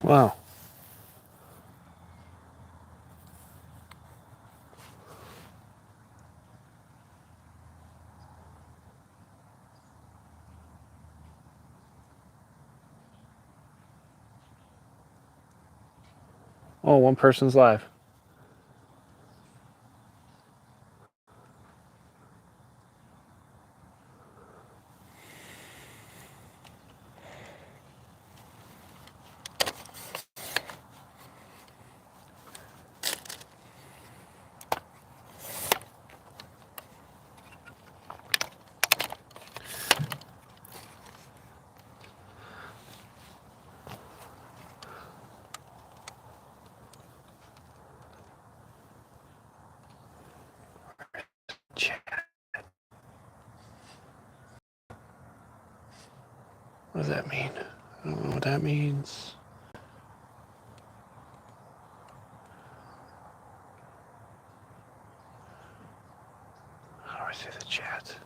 Wow. Oh, one person's live. Chat. What does that mean? I don't know what that means. How do I see the chat?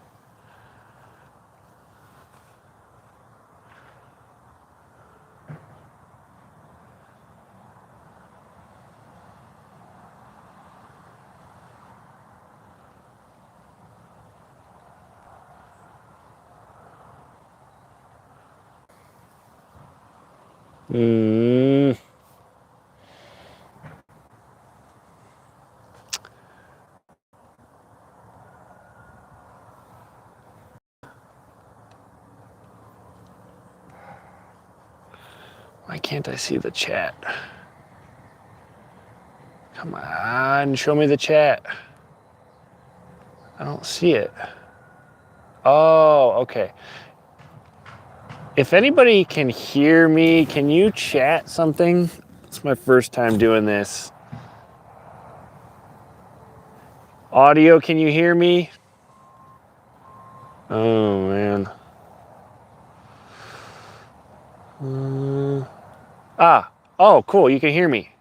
Why can't I see the chat? Come on, show me the chat. I don't see it. Oh, okay. If anybody can hear me, can you chat something? It's my first time doing this. Audio, can you hear me? Oh, man. Oh, cool, you can hear me.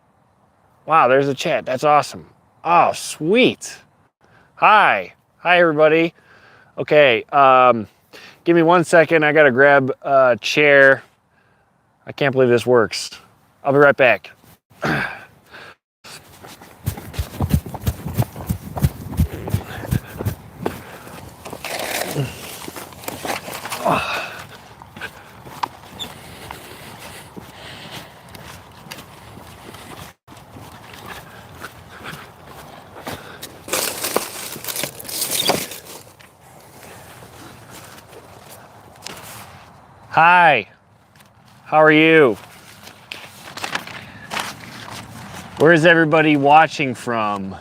Wow, there's a chat. That's awesome. Oh, sweet. Hi, everybody. Okay, give me 1 second. I gotta grab a chair. I can't believe this works. I'll be right back. Hi, how are you? Where is everybody watching from?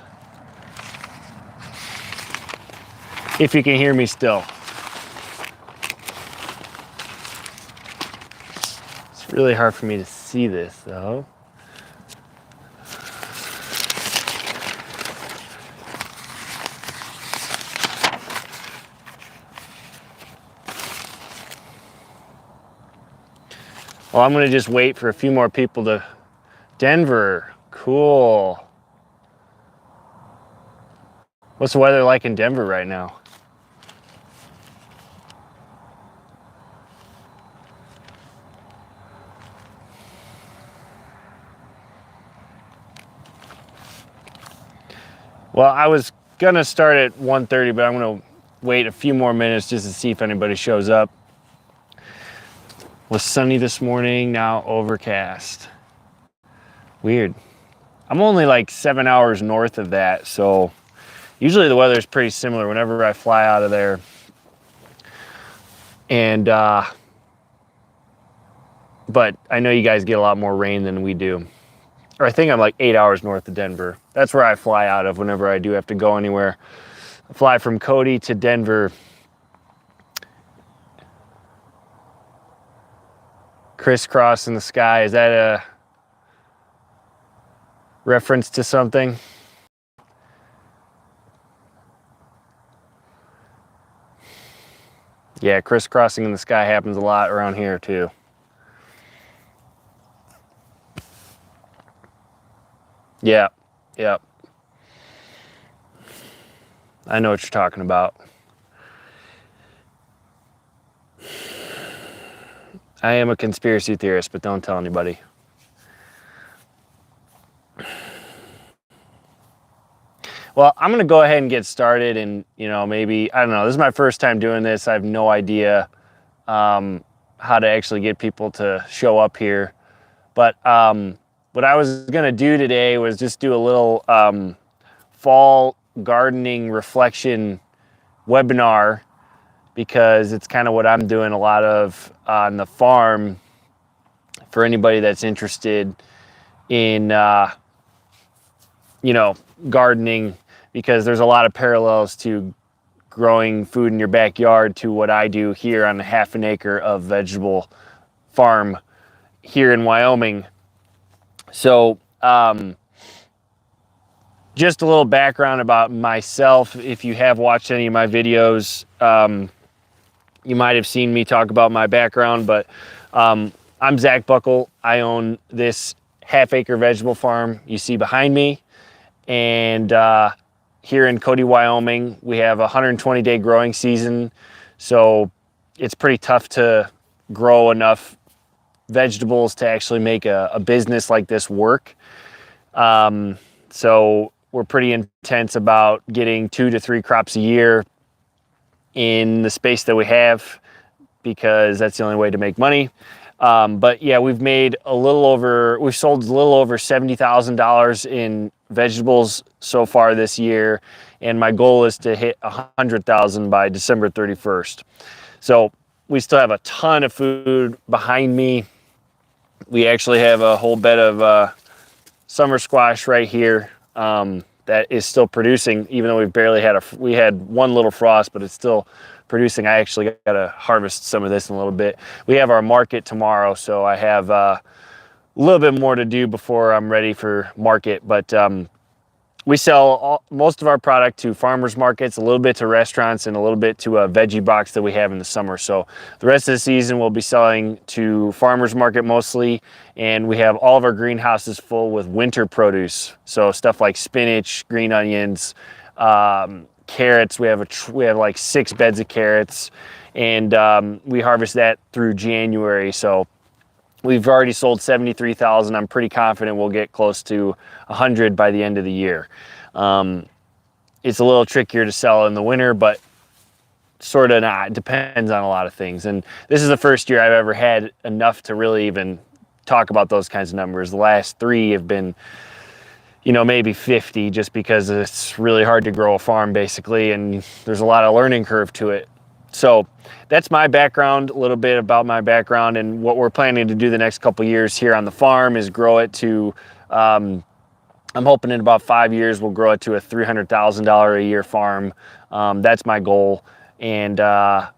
If you can hear me still. It's really hard for me to see this though. Well, I'm gonna just wait for a few more people to... Denver, cool. What's the weather like in Denver right now? Well, I was gonna start at 1:30, but I'm gonna wait a few more minutes just to see if anybody shows up. It was sunny this morning, now overcast. Weird. I'm only like 7 hours north of that, so usually the weather is pretty similar whenever I fly out of there. And, but I know you guys get a lot more rain than we do. Or I think I'm like 8 hours north of Denver. That's where I fly out of whenever I do have to go anywhere. I fly from Cody to Denver. Crisscross in the sky, is that a reference to something? Yeah, crisscrossing in the sky happens a lot around here too. Yeah, yep. I know what you're talking about. I am a conspiracy theorist, but don't tell anybody. Well, I'm going to go ahead and get started, and, maybe, I don't know, this is my first time doing this. I have no idea how to actually get people to show up here. But what I was going to do today was just do a little fall gardening reflection webinar, because it's kind of what I'm doing a lot of on the farm for anybody that's interested in, gardening, because there's a lot of parallels to growing food in your backyard to what I do here on a half an acre of vegetable farm here in Wyoming. So just a little background about myself. If you have watched any of my videos, you might have seen me talk about my background, but I'm Zach Buckle. I own this half acre vegetable farm you see behind me. And here in Cody, Wyoming, we have a 120-day growing season. So it's pretty tough to grow enough vegetables to actually make a business like this work. So we're pretty intense about getting 2 to 3 crops a year in the space that we have, because that's the only way to make money. But yeah, we've sold a little over $70,000 in vegetables so far this year. And my goal is to hit 100,000 by December 31st. So we still have a ton of food behind me. We actually have a whole bed of summer squash right here that is still producing, even though we had one little frost, but it's still producing. I actually got to harvest some of this in a little bit. We have our market tomorrow, so I have a little bit more to do before I'm ready for market. But we sell most of our product to farmers markets, a little bit to restaurants, and a little bit to a veggie box that we have in the summer. So the rest of the season we'll be selling to farmers market mostly, and we have all of our greenhouses full with winter produce. So stuff like spinach, green onions, carrots. We have like 6 beds of carrots, and we harvest that through January. So we've already sold 73,000. I'm pretty confident we'll get close to 100 by the end of the year. It's a little trickier to sell in the winter, but sort of not. It depends on a lot of things. And this is the first year I've ever had enough to really even talk about those kinds of numbers. The last 3 have been, maybe 50, just because it's really hard to grow a farm basically, and there's a lot of learning curve to it. So that's my background, a little bit about my background, and what we're planning to do the next couple years here on the farm is grow it to, I'm hoping in about 5 years, we'll grow it to a $300,000 a year farm. That's my goal. And I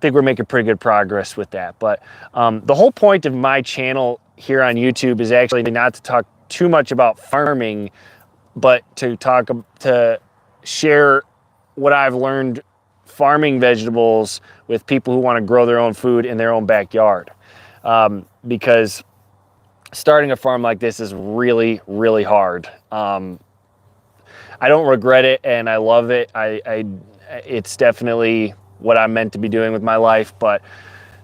think we're making pretty good progress with that. But the whole point of my channel here on YouTube is actually not to talk too much about farming, but to share what I've learned farming vegetables with people who want to grow their own food in their own backyard. Because starting a farm like this is really, really hard. I don't regret it, and I love it. It's definitely what I'm meant to be doing with my life. But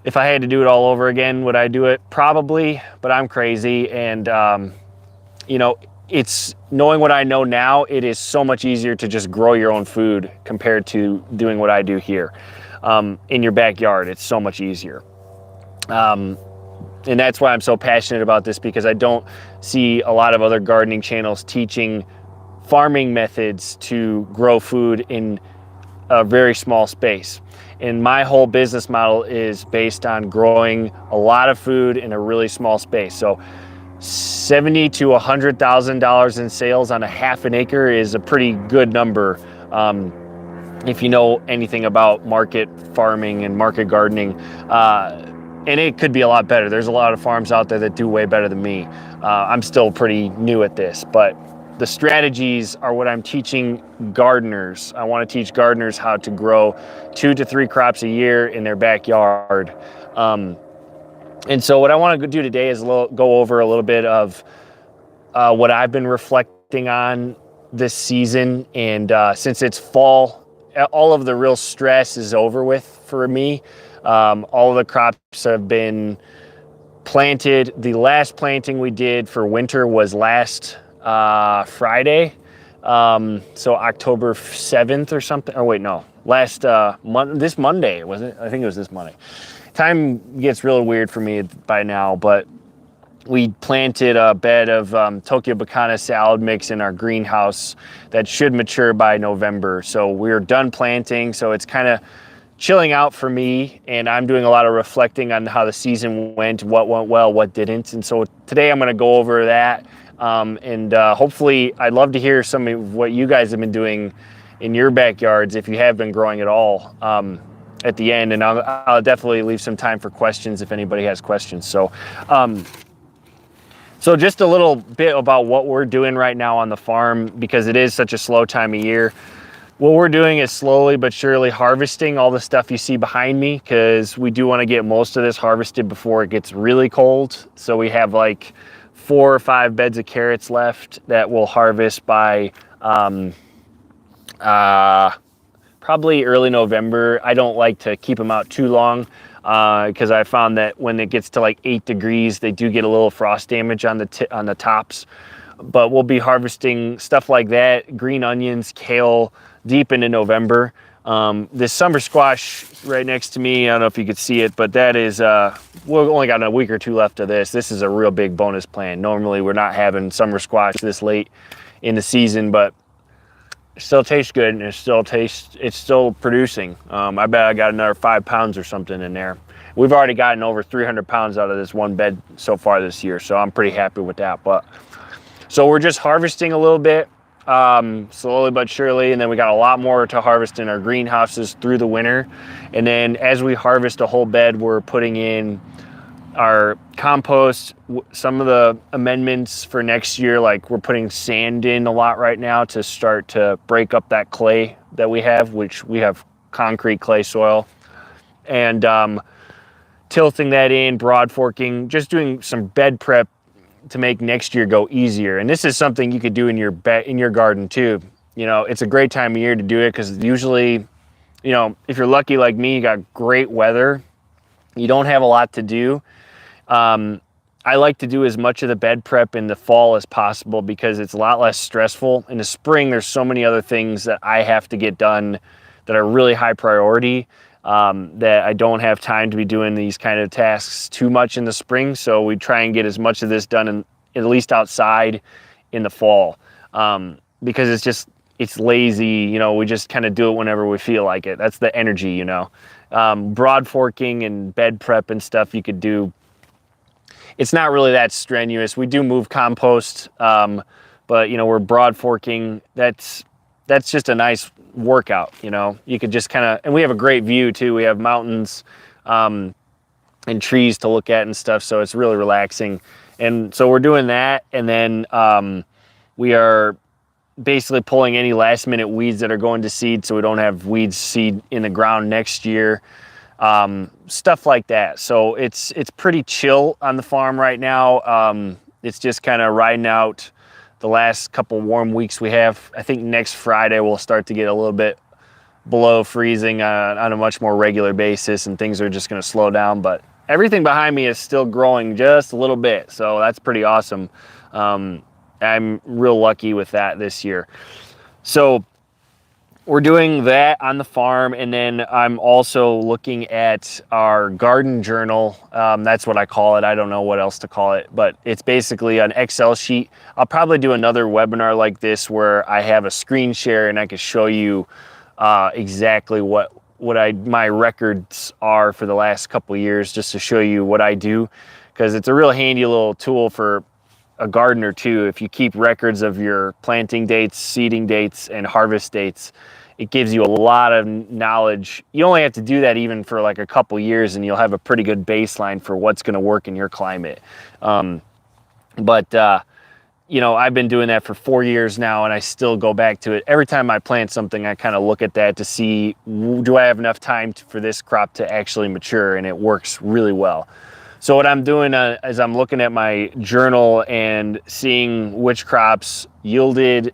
if I had to do it all over again, would I do it? Probably, but I'm crazy. And, it's knowing what I know now, it is so much easier to just grow your own food compared to doing what I do here. In your backyard, it's so much easier. And that's why I'm so passionate about this, because I don't see a lot of other gardening channels teaching farming methods to grow food in a very small space. And my whole business model is based on growing a lot of food in a really small space. So $70,000 to $100,000 in sales on a half an acre is a pretty good number. If you know anything about market farming and market gardening, and it could be a lot better. There's a lot of farms out there that do way better than me. I'm still pretty new at this, but the strategies are what I'm teaching gardeners. I want to teach gardeners how to grow 2 to 3 crops a year in their backyard. And so what I want to do today is go over a little bit of what I've been reflecting on this season. And since it's fall, all of the real stress is over with for me. All of the crops have been planted. The last planting we did for winter was last Friday. So October 7th or something, or wait, no, this Monday, was it? I think it was this Monday. Time gets real weird for me by now, but we planted a bed of Tokyo Bacana salad mix in our greenhouse that should mature by November. So we're done planting, so it's kind of chilling out for me, and I'm doing a lot of reflecting on how the season went, what went well, what didn't. And so today I'm going to go over that, and hopefully I'd love to hear some of what you guys have been doing in your backyards, if you have been growing at all, at the end. And I'll definitely leave some time for questions if anybody has questions. So just a little bit about what we're doing right now on the farm, because it is such a slow time of year. What we're doing is slowly but surely harvesting all the stuff you see behind me, because we do want to get most of this harvested before it gets really cold. So we have like 4 or 5 beds of carrots left that we'll harvest by probably early November. I don't like to keep them out too long, because I found that when it gets to like 8 degrees, they do get a little frost damage on the tops. But we'll be harvesting stuff like that, green onions, kale, deep into November. This summer squash right next to me, I don't know if you could see it, but that is, we've only got a week or 2 left of this. This is a real big bonus plant. Normally we're not having summer squash this late in the season, but it still tastes good, and it's still producing. I bet I got another 5 pounds or something in there. We've already gotten over 300 pounds out of this one bed so far this year, so I'm pretty happy with that. But so we're just harvesting a little bit, slowly but surely, and then we got a lot more to harvest in our greenhouses through the winter. And then as we harvest a whole bed, we're putting in our compost. Some of the amendments for next year, like we're putting sand in a lot right now to start to break up that clay that we have, which we have concrete clay soil, and tilting that in, broad forking, just doing some bed prep to make next year go easier. And this is something you could do in your garden too. You know, it's a great time of year to do it, because usually, you know, if you're lucky like me, you got great weather, you don't have a lot to do. I like to do as much of the bed prep in the fall as possible, because it's a lot less stressful. In the spring, there's so many other things that I have to get done that are really high priority, that I don't have time to be doing these kind of tasks too much in the spring. So we try and get as much of this done at least outside in the fall, because it's lazy. You know, we just kind of do it whenever we feel like it. That's the energy, you know. Broad forking and bed prep and stuff you could do. It's not really that strenuous. We do move compost, but you know, we're broad forking. That's just a nice workout, you know. You could just kind of, and we have a great view too. We have mountains and trees to look at and stuff, so it's really relaxing. And so we're doing that, and then we are basically pulling any last minute weeds that are going to seed, so we don't have weeds seed in the ground next year. Stuff like that. So it's pretty chill on the farm right now. It's just kind of riding out the last couple warm weeks we have. I think next Friday we'll start to get a little bit below freezing on a much more regular basis, and things are just going to slow down. But everything behind me is still growing just a little bit, so that's pretty awesome. I'm real lucky with that this year. So we're doing that on the farm, and then I'm also looking at our garden journal. That's what I call it. I don't know what else to call it, but it's basically an Excel sheet. I'll probably do another webinar like this where I have a screen share and I can show you exactly what my records are for the last couple of years, just to show you what I do, because it's a real handy little tool for a gardener too. If you keep records of your planting dates, seeding dates, and harvest dates, it gives you a lot of knowledge. You only have to do that even for like a couple years, and you'll have a pretty good baseline for what's going to work in your climate. You know, I've been doing that for 4 years now, and I still go back to it. Every time I plant something, I kind of look at that to see, do I have enough time for this crop to actually mature? And it works really well. So what I'm doing is I'm looking at my journal and seeing which crops yielded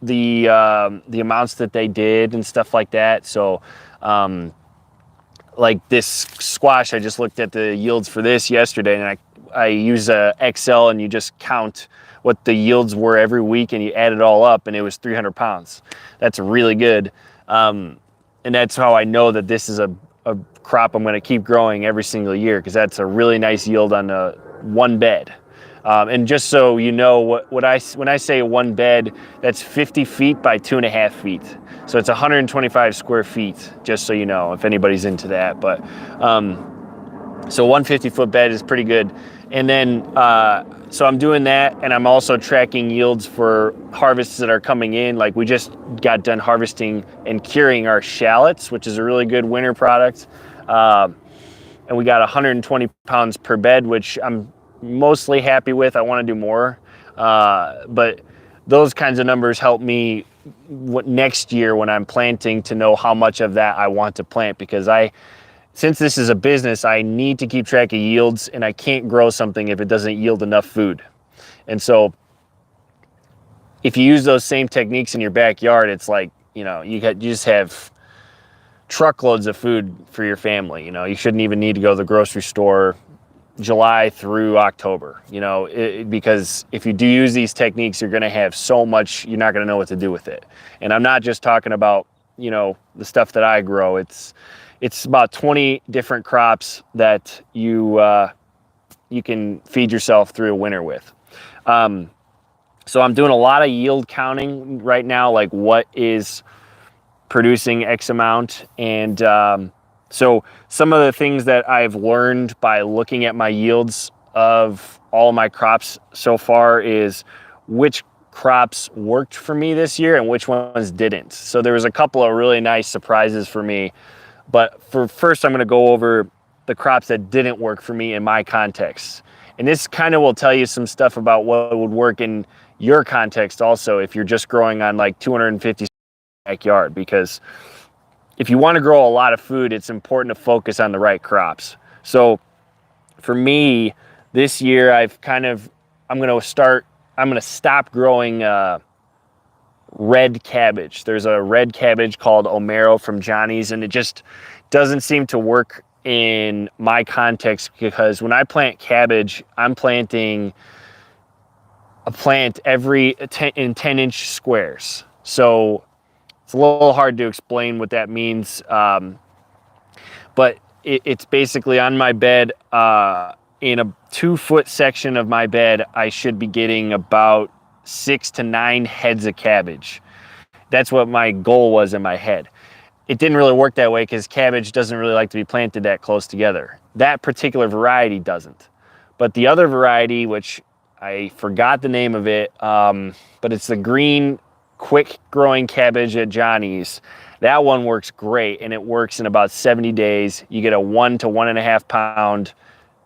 the amounts that they did and stuff like that. So like this squash, I just looked at the yields for this yesterday, and I use Excel, and you just count what the yields were every week, and you add it all up, and it was 300 pounds. That's really good. And that's how I know that this is a crop I'm going to keep growing every single year, because that's a really nice yield on one bed. And just so you know, when I say one bed, that's 50 feet by 2.5 feet. So it's 125 square feet, just so you know, if anybody's into that. But so 150-foot bed is pretty good. And then, so I'm doing that, and I'm also tracking yields for harvests that are coming in. Like, we just got done harvesting and curing our shallots, which is a really good winter product. And we got 120 pounds per bed, which I'm mostly happy with. I want to do more. But those kinds of numbers help me next year when I'm planting to know how much of that I want to plant, because since this is a business, I need to keep track of yields, and I can't grow something if it doesn't yield enough food. And so if you use those same techniques in your backyard, it's like, you know, you just have truckloads of food for your family. You know, you shouldn't even need to go to the grocery store July through October, you know, because if you do use these techniques, you're going to have so much, you're not going to know what to do with it. And I'm not just talking about, you know, the stuff that I grow. It's about 20 different crops that you can feed yourself through a winter with. So I'm doing a lot of yield counting right now, like what is producing X amount. And so some of the things that I've learned by looking at my yields of all my crops so far is which crops worked for me this year and which ones didn't. So there was a couple of really nice surprises for me. But first, I'm going to go over the crops that didn't work for me in my context. And this kind of will tell you some stuff about what would work in your context also, if you're just growing on like 250 backyard. Because if you want to grow a lot of food, it's important to focus on the right crops. So for me, this year, I'm going to stop growing red cabbage. There's a red cabbage called Omero from Johnny's, and it just doesn't seem to work in my context, because when I plant cabbage, I'm planting a plant in 10-inch squares. So it's a little hard to explain what that means, but it's basically on my bed, in a 2-foot section of my bed, I should be getting about 6 to 9 heads of cabbage. That's what my goal was in my head. It didn't really work that way, because cabbage doesn't really like to be planted that close together. That particular variety doesn't. But the other variety, which I forgot the name of it, but it's the green, quick growing cabbage at Johnny's. That one works great, and it works in about 70 days. You get a 1 to 1.5 pound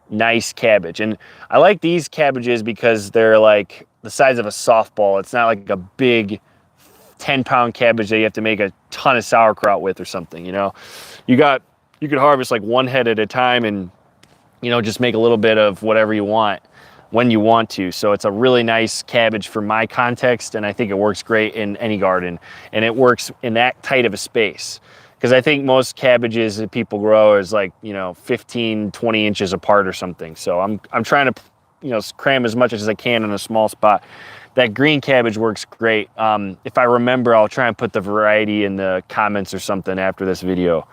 nice cabbage. And I like these cabbages because they're like the size of a softball. It's not like a big 10-pound cabbage that you have to make a ton of sauerkraut with or something, you know. You could harvest like one head at a time and, you know, just make a little bit of whatever you want when you want to. So it's a really nice cabbage for my context, and I think it works great in any garden, and it works in that tight of a space. Because I think most cabbages that people grow is like, you know, 15, 20 inches apart or something. So I'm trying to, you know, cram as much as I can in a small spot. That green cabbage works great. If I remember, I'll try and put the variety in the comments or something after this video.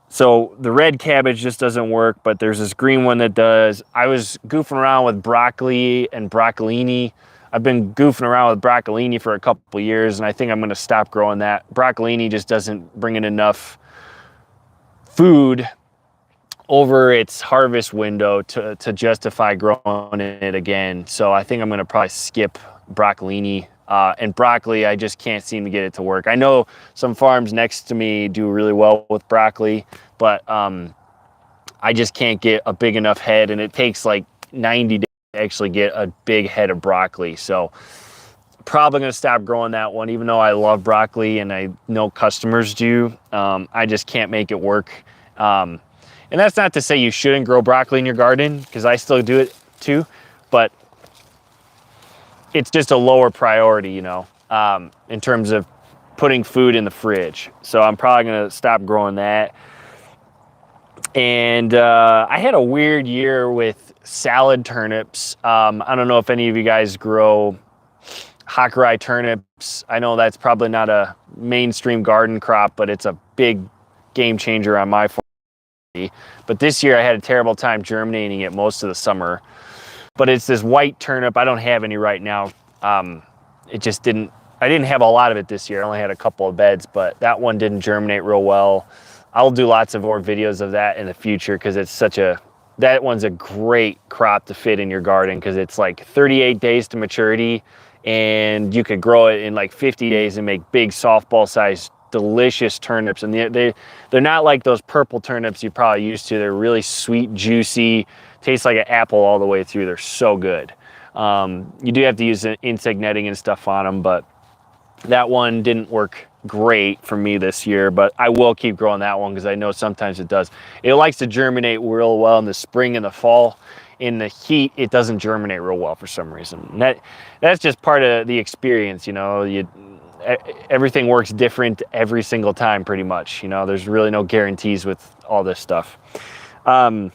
So the red cabbage just doesn't work, but there's this green one that does. I was goofing around with broccoli and broccolini. I've been goofing around with broccolini for a couple of years, and I think I'm going to stop growing that. Broccolini just doesn't bring in enough food over its harvest window to justify growing it again. So I think I'm going to probably skip broccolini. And broccoli, I just can't seem to get it to work. I know some farms next to me do really well with broccoli, but I just can't get a big enough head, and it takes like 90 days to actually get a big head of broccoli. So probably going to stop growing that one, even though I love broccoli and I know customers do. I just can't make it work. And that's not to say you shouldn't grow broccoli in your garden, because I still do it too, but it's just a lower priority, you know, in terms of putting food in the fridge. So I'm probably going to stop growing that. And I had a weird year with salad turnips. I don't know if any of you guys grow Hakurai turnips. I know that's probably not a mainstream garden crop, but it's a big game changer on my farm. But this year I had a terrible time germinating it most of the summer. But it's this white turnip. I don't have any right now. It just didn't, I didn't have a lot of it this year. I only had a couple of beds, but that one didn't germinate real well. I'll do lots of more videos of that in the future because it's that one's a great crop to fit in your garden because it's like 38 days to maturity and you could grow it in like 50 days and make big softball sized delicious turnips. And they're not like those purple turnips you're probably used to. They're really sweet, juicy, taste like an apple all the way through. They're so good. You do have to use insect netting and stuff on them, but that one didn't work great for me this year, but I will keep growing that one because I know sometimes it does. It likes to germinate real well in the spring and the fall. In the heat, it doesn't germinate real well for some reason. And that's just part of the experience, you know. Everything works different every single time pretty much, you know. There's really no guarantees with all this stuff. The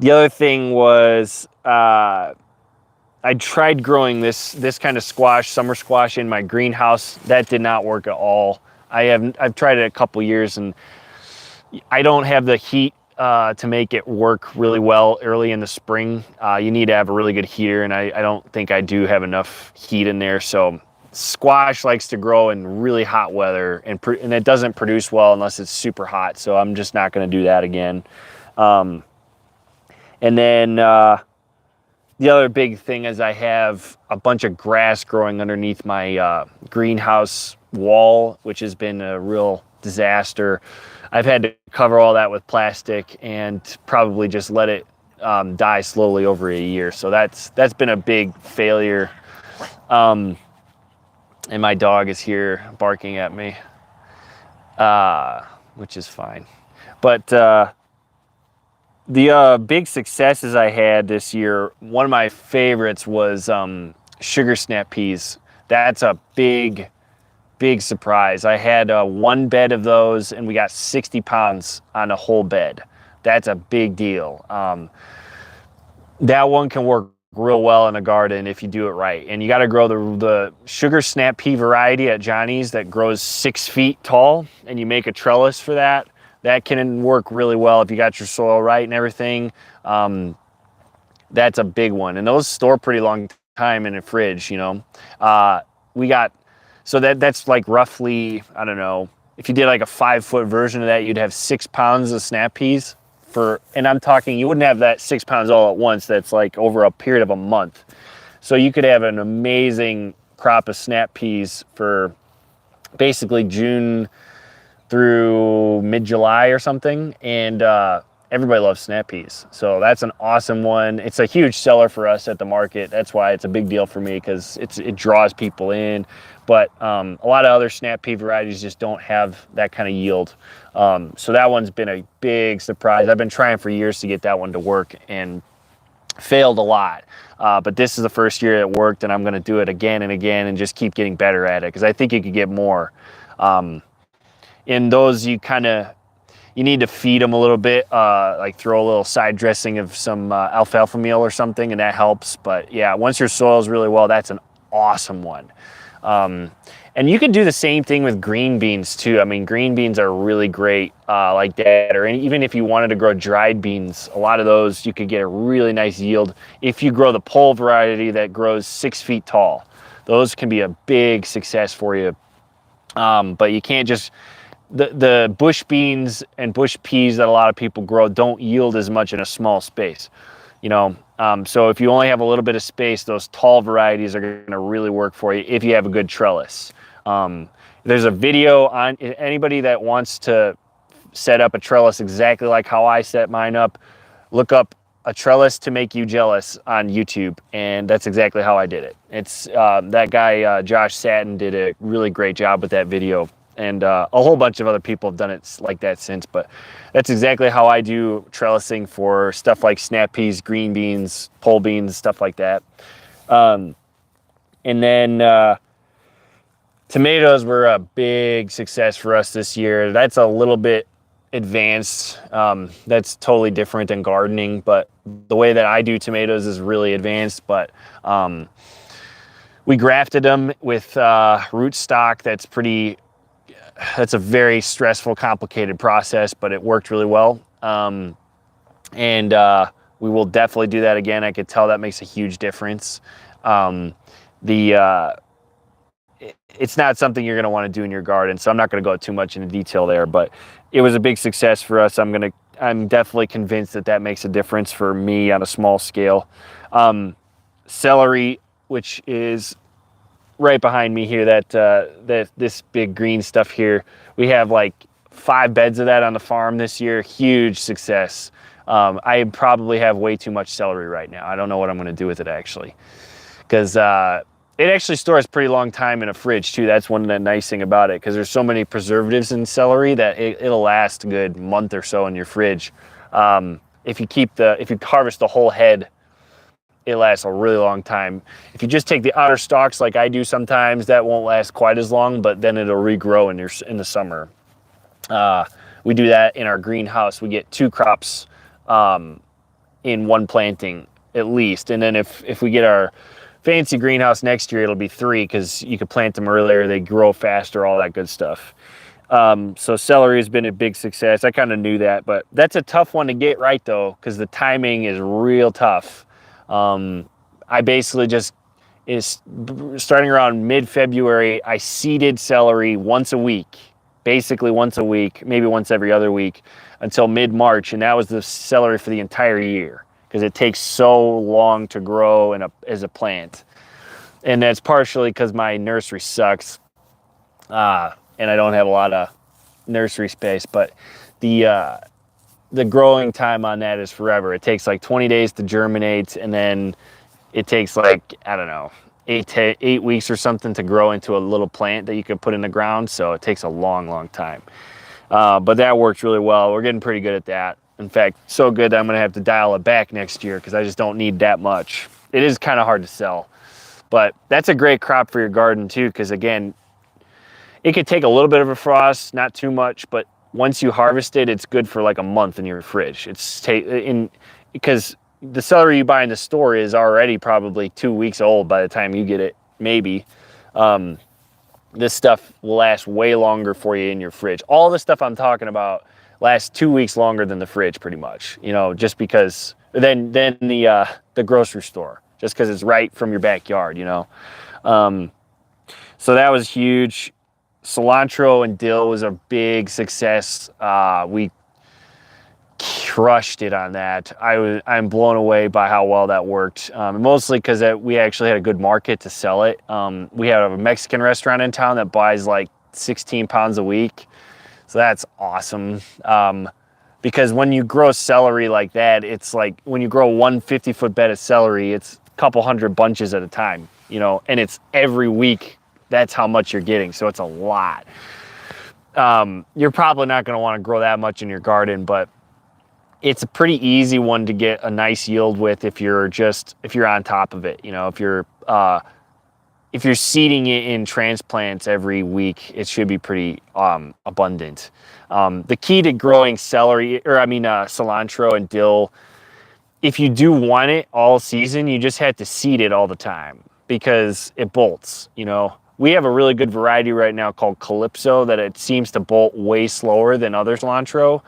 other thing was I tried growing this kind of squash, summer squash, in my greenhouse. That did not work at all. I've tried it a couple years and I don't have the heat to make it work really well early in the spring. You need to have a really good heater, and I don't think I do have enough heat in there. So squash likes to grow in really hot weather, and it doesn't produce well unless it's super hot. So I'm just not going to do that again. And then the other big thing is I have a bunch of grass growing underneath my greenhouse wall, which has been a real disaster. I've had to cover all that with plastic and probably just let it die slowly over a year. So that's been a big failure. And my dog is here barking at me, which is fine. But the big successes I had this year, one of my favorites was sugar snap peas. That's a big surprise. I had one bed of those and we got 60 pounds on a whole bed. That's a big deal. That one can work real well in a garden if you do it right. And you got to grow the sugar snap pea variety at Johnny's that grows 6 feet tall, and you make a trellis for that. That can work really well if you got your soil right and everything. That's a big one. And those store pretty long time in a fridge, you know. So that's like roughly, I don't know, if you did like a 5-foot version of that, you'd have 6 pounds of snap peas and I'm talking, you wouldn't have that 6 pounds all at once. That's like over a period of a month. So you could have an amazing crop of snap peas for basically June through mid-July or something. And everybody loves snap peas. So that's an awesome one. It's a huge seller for us at the market. That's why it's a big deal for me, because it draws people in. But a lot of other snap pea varieties just don't have that kind of yield. So that one's been a big surprise. I've been trying for years to get that one to work and failed a lot. But this is the first year it worked, and I'm going to do it again and again and just keep getting better at it, because I think you could get more. In those, you need to feed them a little bit, like throw a little side dressing of some alfalfa meal or something, and that helps. But yeah, once your soil's really well, that's an awesome one. And you can do the same thing with green beans too. I mean, green beans are really great like that. Or even if you wanted to grow dried beans, a lot of those you could get a really nice yield if you grow the pole variety that grows 6 feet tall. Those can be a big success for you. But you can't just, the bush beans and bush peas that a lot of people grow don't yield as much in a small space, you know. So if you only have a little bit of space, those tall varieties are going to really work for you if you have a good trellis. There's a video on anybody that wants to set up a trellis exactly like how I set mine up. Look up a trellis to make you jealous on YouTube, and that's exactly how I did it. It's that guy Josh Satin did a really great job with that video, and a whole bunch of other people have done it like that since. But that's exactly how I do trellising for stuff like snap peas, green beans, pole beans, stuff like that. And then tomatoes were a big success for us this year. That's a little bit advanced. That's totally different than gardening, but the way that I do tomatoes is really advanced. But we grafted them with rootstock. That's a very stressful, complicated process, but it worked really well. And we will definitely do that again. I could tell that makes a huge difference. It's not something you're going to want to do in your garden, so I'm not going to go too much into detail there, but it was a big success for us. I'm definitely convinced that makes a difference for me on a small scale. Celery, which is right behind me here, this big green stuff here, we have like 5 beds of that on the farm this year. Huge success. I probably have way too much celery right now. I don't know what I'm going to do with it actually, because it actually stores pretty long time in a fridge too. That's one of the nice thing about it, because there's so many preservatives in celery that it'll last a good month or so in your fridge. If you harvest the whole head, it lasts a really long time. If you just take the outer stalks like I do sometimes, that won't last quite as long, but then it'll regrow in the summer. We do that in our greenhouse. We get 2 crops in one planting at least, and then if we get our fancy greenhouse next year, it'll be 3, because you could plant them earlier, they grow faster, all that good stuff. So celery has been a big success. I kind of knew that, but that's a tough one to get right though, because the timing is real tough. I basically starting around mid-February, I seeded celery once a week, basically once a week, maybe once every other week, until mid-March, and that was the celery for the entire year, because it takes so long to grow as a plant. And that's partially because my nursery sucks, and I don't have a lot of nursery space, but the growing time on that is forever. It takes like 20 days to germinate, and then it takes like, I don't know, 8 weeks or something to grow into a little plant that you can put in the ground. So it takes a long, long time. But that works really well. We're getting pretty good at that. In fact, so good that I'm going to have to dial it back next year, because I just don't need that much. It is kind of hard to sell, but that's a great crop for your garden too, because again, it could take a little bit of a frost, not too much, but once you harvest it, it's good for like a month in your fridge. Because the celery you buy in the store is already probably 2 weeks old by the time you get it, maybe. This stuff will last way longer for you in your fridge. All the stuff I'm talking about lasts 2 weeks longer than the fridge, pretty much. Just because than the grocery store, just because it's right from your backyard. So that was huge. Cilantro and dill was a big success. We crushed it on that. I'm blown away by how well that worked. Mostly because we actually had a good market to sell it. We have a Mexican restaurant in town that buys like 16 pounds a week. So that's awesome. Because when you grow celery like that, it's like when you grow one 50-foot bed of celery, it's a couple hundred bunches at a time, and it's every week. That's how much you're getting. So it's a lot. You're probably not going to want to grow that much in your garden, but it's a pretty easy one to get a nice yield with if you're on top of it. If you're seeding it in transplants every week, it should be pretty abundant. The key to growing cilantro and dill, if you do want it all season, you just have to seed it all the time, because it bolts. We have a really good variety right now called Calypso that it seems to bolt way slower than other cilantro.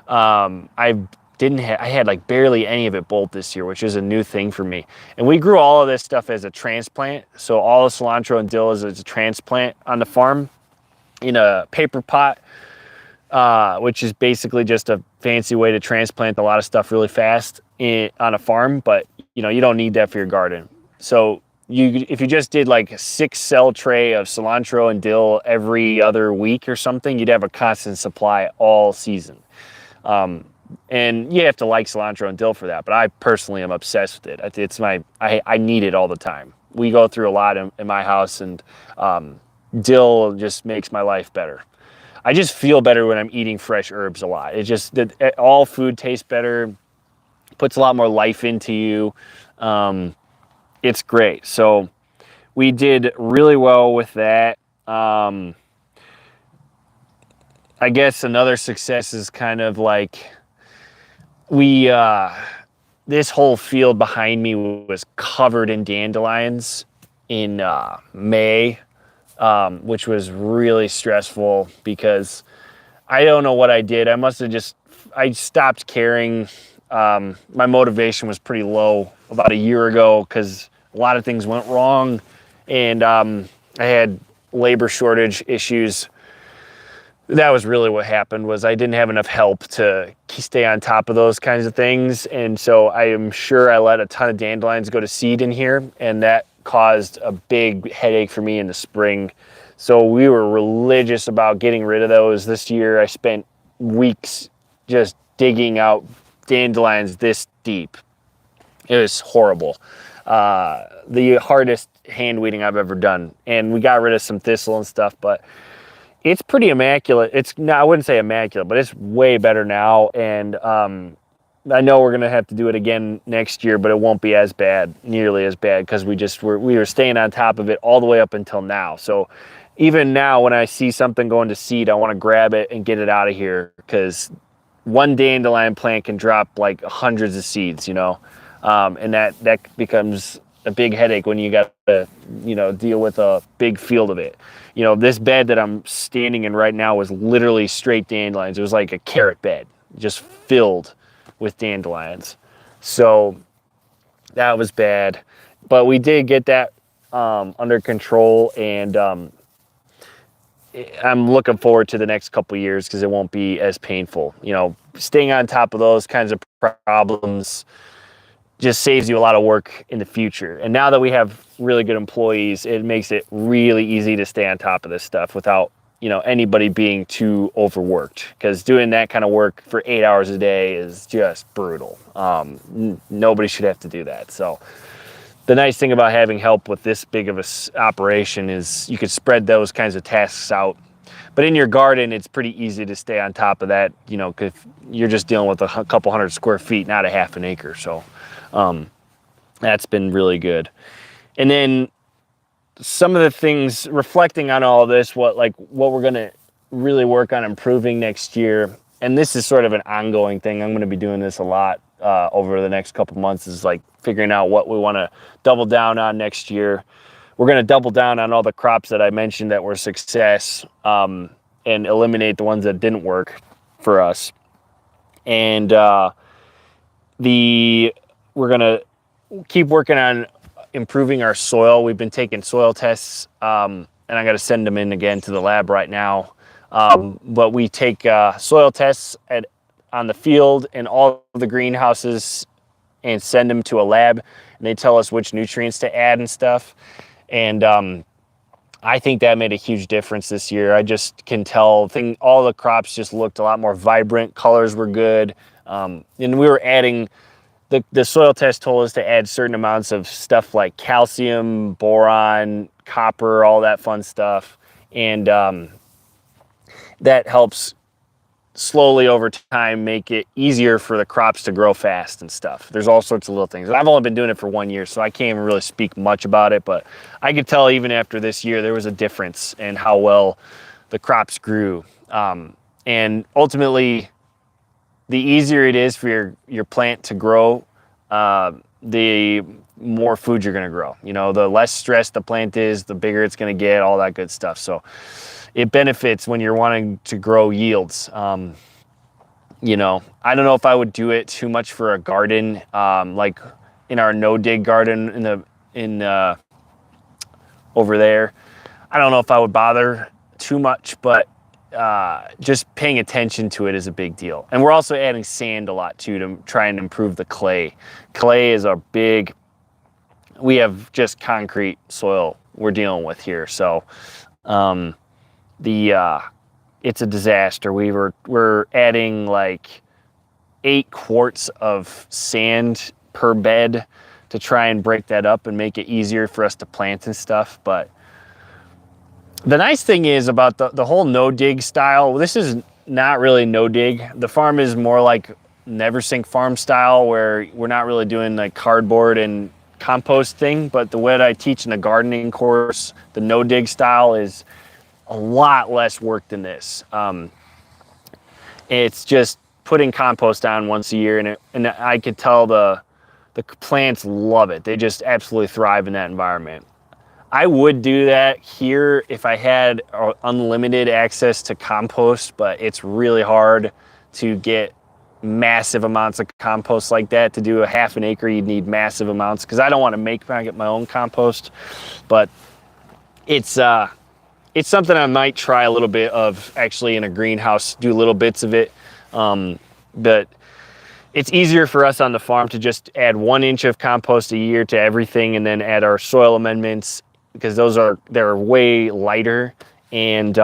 I had like barely any of it bolt this year, which is a new thing for me. And we grew all of this stuff as a transplant. So all the cilantro and dill is a transplant on the farm in a paper pot, which is basically just a fancy way to transplant a lot of stuff really fast on a farm. But you don't need that for your garden. So if you just did like a 6-cell tray of cilantro and dill every other week or something, you'd have a constant supply all season. And you have to like cilantro and dill for that, but I personally am obsessed with it. I need it all the time. We go through a lot in my house, and dill just makes my life better. I just feel better when I'm eating fresh herbs a lot. It just, all food tastes better, puts a lot more life into you. It's great. So we did really well with that. I guess another success is kind of like we, this whole field behind me was covered in dandelions in May, which was really stressful because I don't know what I did. I stopped caring. My motivation was pretty low about a year ago because a lot of things went wrong, and I had labor shortage issues. That was really what happened. Was I didn't have enough help to stay on top of those kinds of things, and so I am sure I let a ton of dandelions go to seed in here, and that caused a big headache for me in the spring. So we were religious about getting rid of those this year. I spent weeks just digging out dandelions this deep. It was horrible. The hardest hand weeding I've ever done, and we got rid of some thistle and stuff, but it's pretty immaculate. It's no, I wouldn't say immaculate, but it's way better now. And I know we're gonna have to do it again next year, but it won't be as bad, nearly as bad, because we were staying on top of it all the way up until now. So even now, when I see something going to seed, I want to grab it and get it out of here, because one dandelion plant can drop like hundreds of seeds, you know, and that becomes a big headache when you got to, you know, deal with a big field of it. You know, this bed that I'm standing in right now was literally straight dandelions. It was like a carrot bed, just filled with dandelions. So that was bad, but we did get that under control, and I'm looking forward to the next couple of years because it won't be as painful. You know, staying on top of those kinds of problems just saves you a lot of work in the future. And now that we have really good employees, it makes it really easy to stay on top of this stuff without, you know, anybody being too overworked, because doing that kind of work for 8 hours a day is just brutal. Nobody should have to do that. So the nice thing about having help with this big of a operation is you could spread those kinds of tasks out. But in your garden, it's pretty easy to stay on top of that, you know, because you're just dealing with a couple hundred square feet, not a half an acre. So that's been really good. And then some of the things, reflecting on all of this, what we're going to really work on improving next year, and this is sort of an ongoing thing. I'm going to be doing this a lot over the next couple months, is like figuring out what we want to double down on next year. We're going to double down on all the crops that I mentioned that were success, and eliminate the ones that didn't work for us. And we're going to keep working on improving our soil. We've been taking soil tests, and I got to send them in again to the lab right now. But we take soil tests on the field and all of the greenhouses and send them to a lab, and they tell us which nutrients to add and stuff. And I think that made a huge difference this year. I just can tell all the crops just looked a lot more vibrant. Colors were good. And we were adding, the soil test told us to add certain amounts of stuff like calcium, boron, copper, all that fun stuff. And that helps slowly over time make it easier for the crops to grow fast and stuff. There's all sorts of little things. I've only been doing it for 1 year, so I can't even really speak much about it, but I could tell even after this year there was a difference in how well the crops grew. And ultimately, the easier it is for your plant to grow, the more food you're going to grow. You know, the less stressed the plant is, the bigger it's going to get, all that good stuff. So it benefits when you're wanting to grow yields. You know, I don't know if I would do it too much for a garden, like in our no-dig garden over there. I don't know if I would bother too much, but just paying attention to it is a big deal. And we're also adding sand a lot too to try and improve the clay. Clay is we have just concrete soil we're dealing with here. So it's a disaster. We're adding like 8 quarts of sand per bed to try and break that up and make it easier for us to plant and stuff. But the nice thing is about the whole no-dig style, this is not really no-dig. The farm is more like never sink farm style, where we're not really doing like cardboard and compost thing. But the way that I teach in the gardening course, the no-dig style is a lot less work than this. It's just putting compost on once a year, and I could tell the plants love it. They just absolutely thrive in that environment. I would do that here if I had unlimited access to compost, but it's really hard to get massive amounts of compost like that. To do a half an acre, you'd need massive amounts, because I don't want to get my own compost, but it's something I might try a little bit of actually in a greenhouse, do little bits of it. But it's easier for us on the farm to just add 1 inch of compost a year to everything, and then add our soil amendments, because they're way lighter, and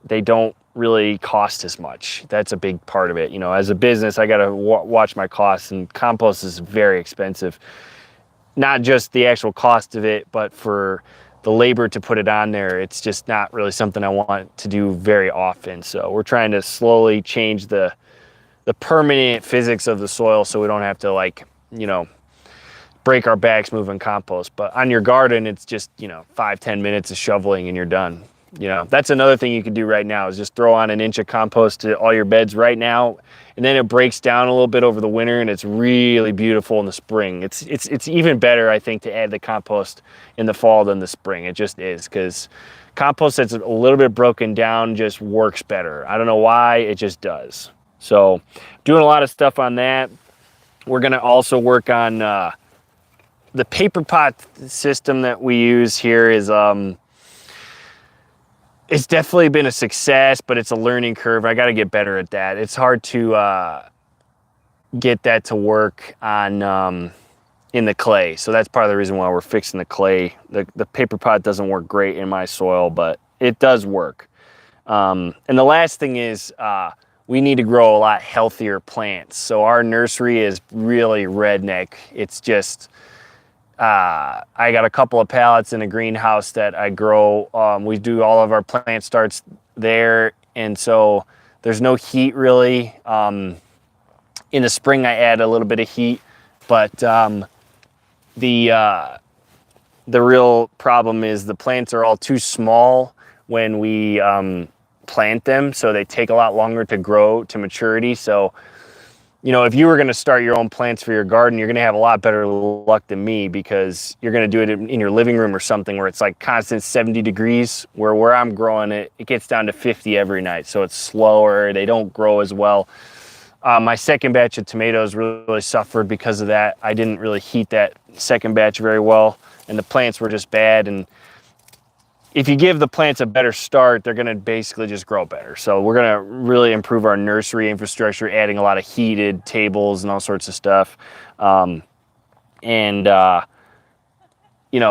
they don't really cost as much. That's a big part of it. You know, as a business, I got to watch my costs, and compost is very expensive. Not just the actual cost of it, but for the labor to put it on there, it's just not really something I want to do very often. So we're trying to slowly change the permanent physics of the soil, so we don't have to, like, you know, break our backs moving compost. But on your garden, it's just, you know, 5-10 minutes of shoveling and you're done. You know, that's another thing you can do right now, is just throw on 1 inch of compost to all your beds right now, and then it breaks down a little bit over the winter, and it's really beautiful in the spring. It's even better, I think, to add the compost in the fall than the spring. It just is, because compost that's a little bit broken down just works better. I don't know why, it just does. So doing a lot of stuff on that. We're going to also work on the paper pot system that we use here. Is it's definitely been a success, but it's a learning curve. I got to get better at that. It's hard to get that to work on in the clay. So that's part of the reason why we're fixing the clay. The paper pot doesn't work great in my soil, but it does work. And the last thing is we need to grow a lot healthier plants. So our nursery is really redneck. It's just, I got a couple of pallets in a greenhouse that I grow. We do all of our plant starts there, and so there's no heat really. In the spring I add a little bit of heat, but the real problem is the plants are all too small when we plant them, so they take a lot longer to grow to maturity. So, you know, if you were going to start your own plants for your garden, you're going to have a lot better luck than me, because you're going to do it in your living room or something where it's like constant 70 degrees, where I'm growing it gets down to 50 every night. So it's slower. They don't grow as well. My second batch of tomatoes really suffered because of that. I didn't really heat that second batch very well, and the plants were just bad. And if you give the plants a better start, they're going to basically just grow better. So we're going to really improve our nursery infrastructure, adding a lot of heated tables and all sorts of stuff. You know,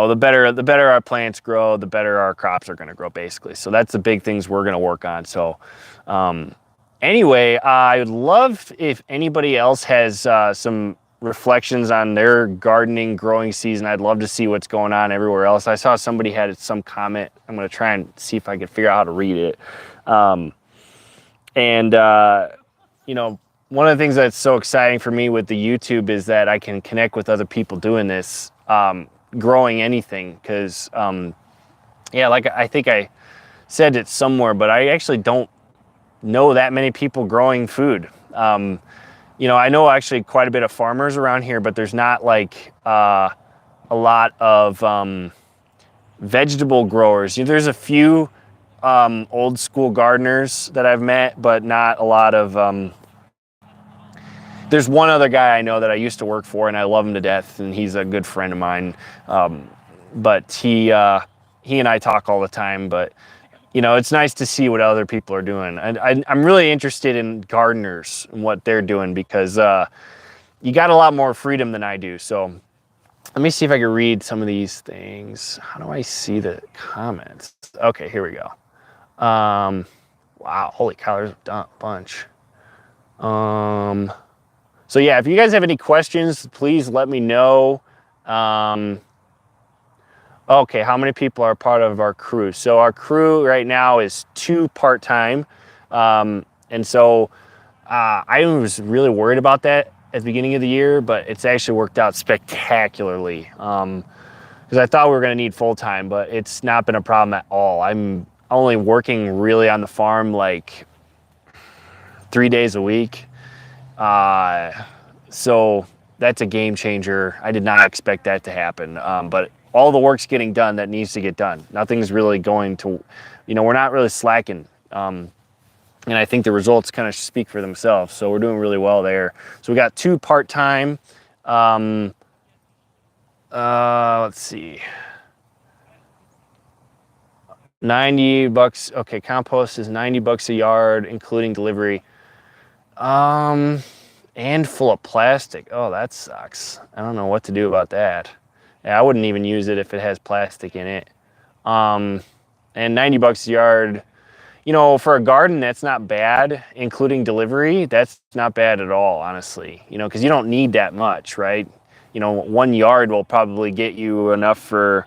the better our plants grow, the better our crops are going to grow, basically. So that's the big things we're going to work on. So anyway, I would love if anybody else has some reflections on their gardening growing season. I'd love to see what's going on everywhere else. I saw somebody had some comment. I'm going to try and see if I can figure out how to read it. You know, one of the things that's so exciting for me with the YouTube is that I can connect with other people doing this, growing anything. Because, yeah, like I think I said it somewhere, but I actually don't know that many people growing food. You know, I know actually quite a bit of farmers around here, but there's not like a lot of vegetable growers. You know, there's a few old school gardeners that I've met, but not a lot of. There's one other guy I know that I used to work for, and I love him to death, and he's a good friend of mine. But he and I talk all the time, but. You know, it's nice to see what other people are doing. I'm really interested in gardeners and what they're doing, because you got a lot more freedom than I do. So let me see if I can read some of these things. How do I see the comments? Okay, here we go. Wow, holy cow, there's a bunch. So yeah, if you guys have any questions, please let me know. Okay, how many people are part of our crew? So our crew right now is 2 part-time. And so I was really worried about that at the beginning of the year, but it's actually worked out spectacularly. Because I thought we were going to need full-time, but it's not been a problem at all. I'm only working really on the farm like 3 days a week. So that's a game changer. I did not expect that to happen, but all the work's getting done that needs to get done. Nothing's really going to, we're not really slacking. And I think the results kind of speak for themselves. So we're doing really well there. So we got 2 part-time. Let's see. $90. Okay, compost is $90 a yard, including delivery. And full of plastic. Oh, that sucks. I don't know what to do about that. Yeah, I wouldn't even use it if it has plastic in it. And $90 a yard, for a garden, that's not bad, including delivery. That's not bad at all, honestly, because you don't need that much, right? 1 yard will probably get you enough for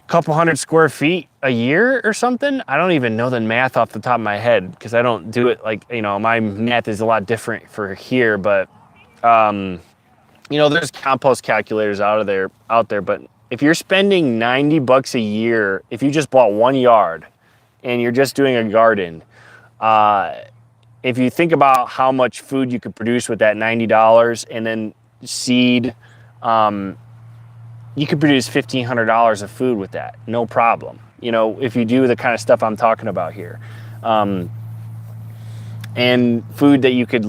couple hundred square feet a year or something. I don't even know the math off the top of my head because I don't do it like, my math is a lot different for here, but there's compost calculators out there, but if you're spending $90 a year, if you just bought 1 yard and you're just doing a garden, if you think about how much food you could produce with that $90 and then seed, you could produce $1,500 of food with that, no problem. If you do the kind of stuff I'm talking about here. And food that you could,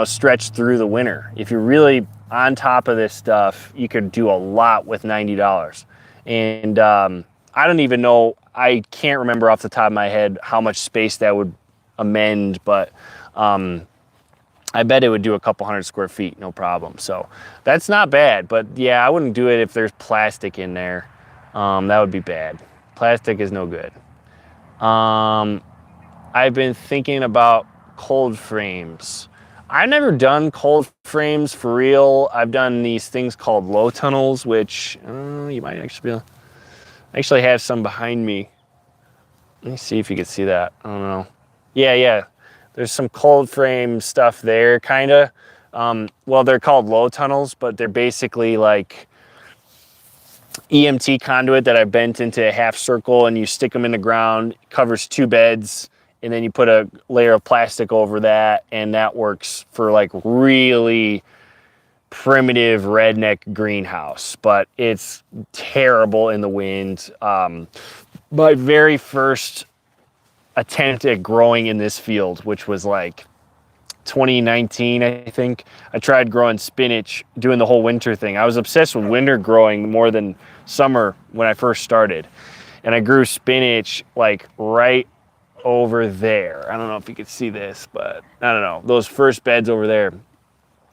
stretch through the winter. If you're really on top of this stuff, you could do a lot with $90. And I don't even know, I can't remember off the top of my head how much space that would amend, but I bet it would do a couple hundred square feet, no problem. So that's not bad, but yeah, I wouldn't do it if there's plastic in there. That would be bad. Plastic is no good. I've been thinking about cold frames. I've never done cold frames for real. I've done these things called low tunnels, which you might actually have some behind me. Let me see if you can see that. I don't know. Yeah. There's some cold frame stuff there, kind of. Well, they're called low tunnels, but they're basically like EMT conduit that I bent into a half circle, and you stick them in the ground. It covers 2 beds, and then you put a layer of plastic over that, and that works for like really primitive redneck greenhouse, but it's terrible in the wind. My very first attempt at growing in this field, which was like 2019, I think. I tried growing spinach, doing the whole winter thing. I was obsessed with winter growing more than summer when I first started. And I grew spinach like right over there. I don't know if you could see this, but I don't know, those first beds over there.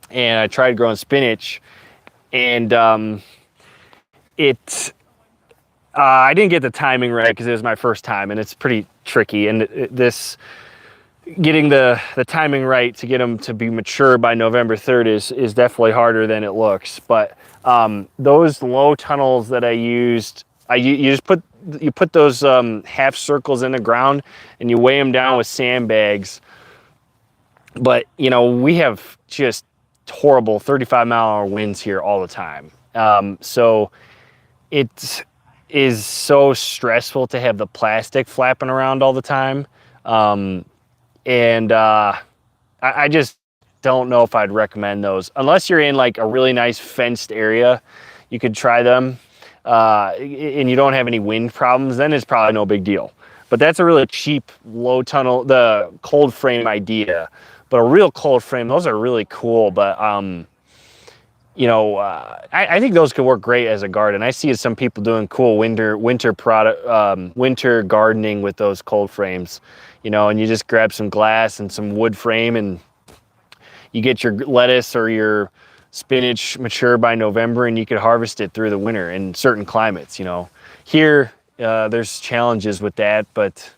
And I tried growing spinach, and I didn't get the timing right because it was my first time, and it's pretty tricky. And getting the timing right to get them to be mature by November 3rd is definitely harder than it looks. But those low tunnels that I used, you put those half circles in the ground and you weigh them down with sandbags. But we have just horrible 35-mile-an-hour winds here all the time. So it is so stressful to have the plastic flapping around all the time. I just don't know if I'd recommend those. Unless you're in like a really nice fenced area, you could try them. And you don't have any wind problems, then it's probably no big deal. But that's a really cheap low tunnel, the cold frame idea. But a real cold frame, those are really cool. But I think those could work great as a garden. I see some people doing cool winter gardening with those cold frames, and you just grab some glass and some wood frame, and you get your lettuce or your spinach mature by November, and you could harvest it through the winter in certain climates. Here there's challenges with that, but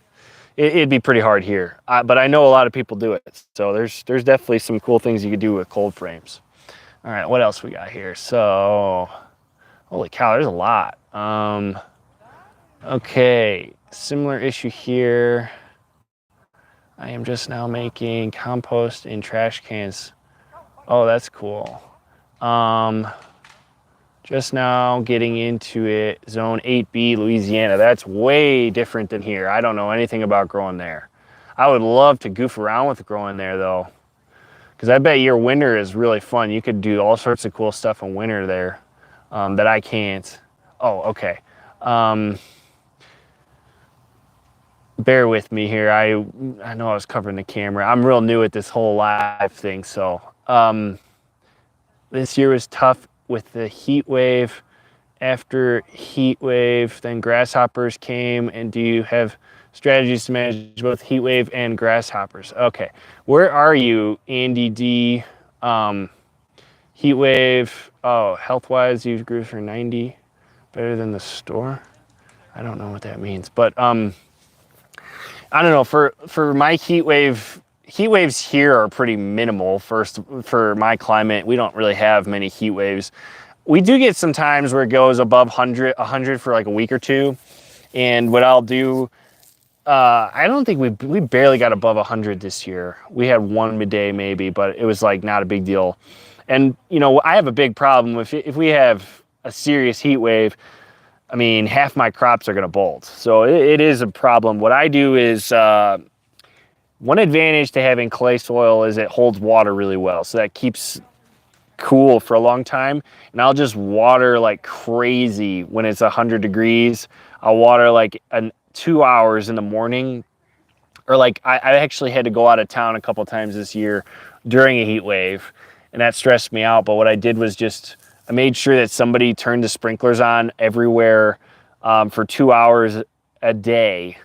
it'd be pretty hard here. But I know a lot of people do it, so there's definitely some cool things you could do with cold frames. All right, what else we got here? So, holy cow, there's a lot. Okay, similar issue here. I am just now making compost in trash cans. Oh, that's cool. Just now getting into it. Zone 8B, Louisiana. That's way different than here. I don't know anything about growing there. I would love to goof around with growing there though, because I bet your winter is really fun. You could do all sorts of cool stuff in winter there that I can't. Oh, okay. Bear with me here. I know I was covering the camera. I'm real new at this whole live thing, so this year was tough with the heat wave. After heat wave, then grasshoppers came. And do you have strategies to manage both heat wave and grasshoppers? Okay, where are you, Andy D? Heat wave. Oh, health-wise, you grew for 90, better than the store. I don't know what that means, but I don't know. For my heat waves here are pretty minimal. First, for my climate, we don't really have many heat waves. We do get some times where it goes above 100 for like a week or two. And what I'll do, I don't think we barely got above 100 this year. We had one midday maybe, but it was like not a big deal. And you know, I have a big problem if we have a serious heat wave. I mean, half my crops are going to bolt. So it is a problem. What I do is one advantage to having clay soil is it holds water really well. So that keeps cool for a long time. And I'll just water like crazy when it's 100 degrees. I'll water like 2 hours in the morning. Or like I actually had to go out of town a couple times this year during a heat wave, and that stressed me out. But what I did was I made sure that somebody turned the sprinklers on everywhere for 2 hours a day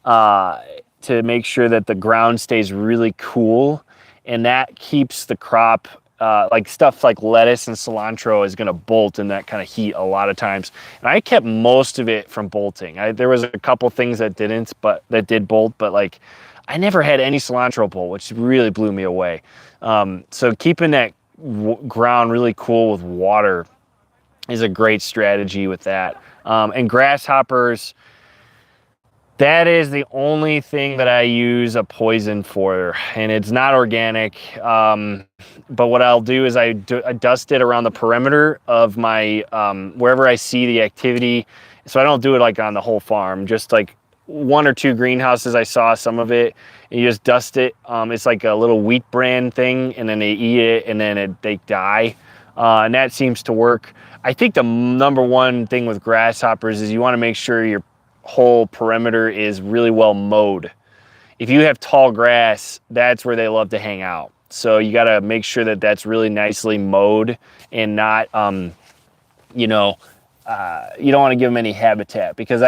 to make sure that the ground stays really cool, and that keeps the crop, like stuff like lettuce and cilantro is gonna bolt in that kind of heat a lot of times. And I kept most of it from bolting. There was a couple things that didn't, but that did bolt, but like I never had any cilantro bolt, which really blew me away. So keeping that ground really cool with water is a great strategy with that. And grasshoppers, that is the only thing that I use a poison for, and it's not organic. But what I'll do is I dust it around the perimeter of my, wherever I see the activity. So I don't do it like on the whole farm, just like 1 or 2 greenhouses I saw some of it, and you just dust it. It's like a little wheat bran thing, and then they eat it, and then they die. And that seems to work. I think the number one thing with grasshoppers is you want to make sure your whole perimeter is really well mowed. If you have tall grass, that's where they love to hang out. So you got to make sure that that's really nicely mowed and not, you know, you don't want to give them any habitat, because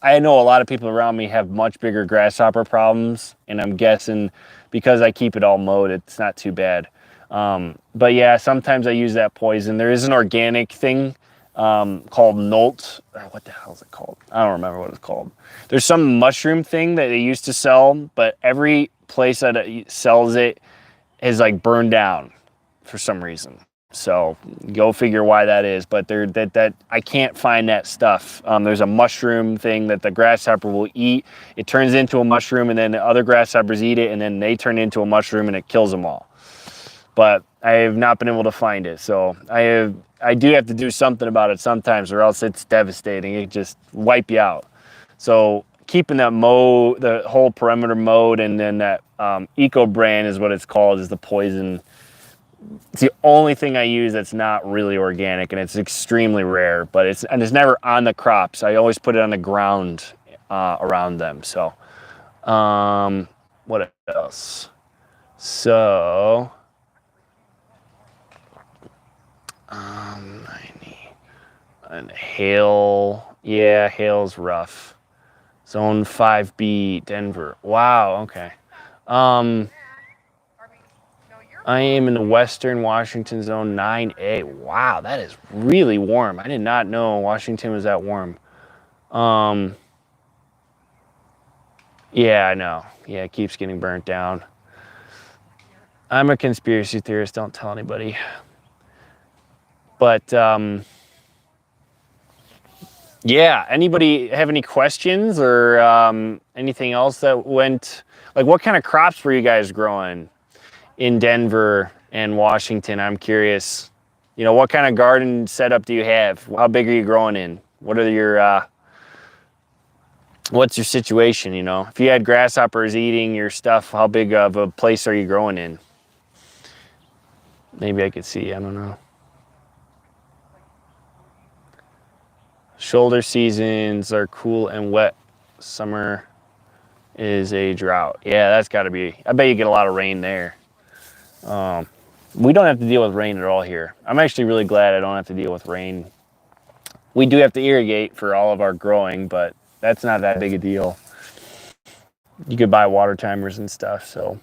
I know a lot of people around me have much bigger grasshopper problems, and I'm guessing because I keep it all mowed, it's not too bad. But yeah, sometimes I use that poison. There is an organic thing called Nolt. What the hell is it called? I don't remember what it's called. There's some mushroom thing that they used to sell, but every place that sells it is like burned down for some reason. So go figure why that is. But that I can't find that stuff. There's a mushroom thing that the grasshopper will eat. It turns into a mushroom, and then the other grasshoppers eat it, and then they turn into a mushroom, and it kills them all. But I have not been able to find it. So I do have to do something about it sometimes, or else it's devastating. It just wipe you out. So keeping that the whole perimeter mowed, and then that Eco Brand is what it's called, is the poison. It's the only thing I use that's not really organic, and it's extremely rare, but it's never on the crops. I always put it on the ground around them. So what else? So 90. And hail, yeah, hail's rough. Zone 5B, Denver. Wow, okay. I am in the Western Washington Zone 9A. Wow, that is really warm. I did not know Washington was that warm. Yeah, I know. Yeah, it keeps getting burnt down. I'm a conspiracy theorist. Don't tell anybody. But yeah, anybody have any questions or anything else that went? Like, what kind of crops were you guys growing in Denver and Washington? I'm curious. You know, what kind of garden setup do you have? How big are you growing in? What are your what's your situation, you know? If you had grasshoppers eating your stuff, how big of a place are you growing in? Maybe I could see, I don't know. Shoulder seasons are cool and wet. Summer is a drought. Yeah, that's got to be, I bet you get a lot of rain there. We don't have to deal with rain at all here. I'm actually really glad I don't have to deal with rain. We do have to irrigate for all of our growing, but that's not that big a deal. You could buy water timers and stuff, so.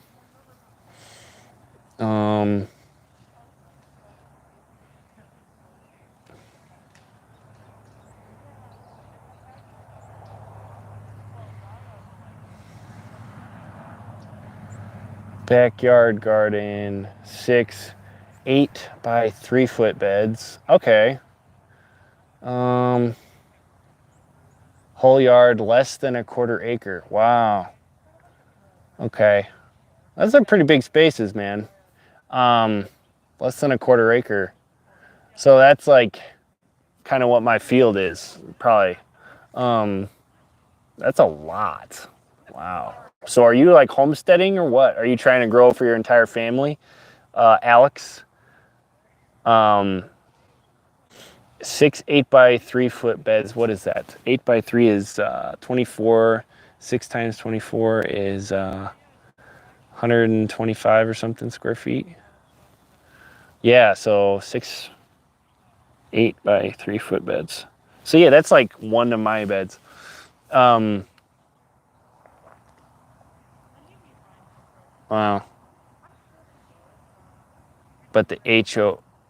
Backyard garden, 8 by 3 foot beds. Okay. Whole yard less than a quarter acre. Wow. Okay. Those are pretty big spaces, man. Less than a quarter acre. So that's like kind of what my field is, probably. That's a lot. Wow. So are you like homesteading or what? Are you trying to grow for your entire family? Alex? 6 8 by 3 foot beds. What is that? 8 by 3 is 24. 6 times 24 is 125 or something square feet. Yeah, so 8 by 3 foot beds. So yeah, that's like one of my beds. Wow. But the